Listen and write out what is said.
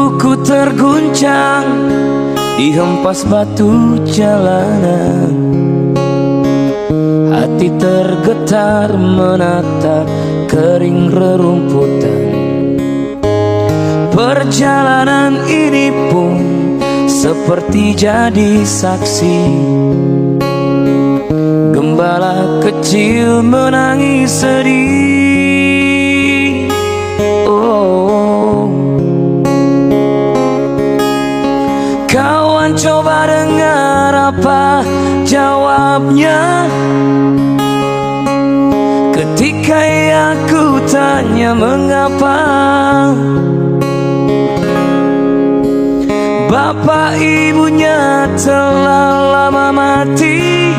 Tubuhku terguncang dihempas batu jalanan. Hati tergetar menatap kering rerumputan. Perjalanan ini pun seperti jadi saksi. Gembala kecil menangis sedih. Oh, kawan coba dengar apa jawabnya ketika aku tanya mengapa. Bapak ibunya telah lama mati,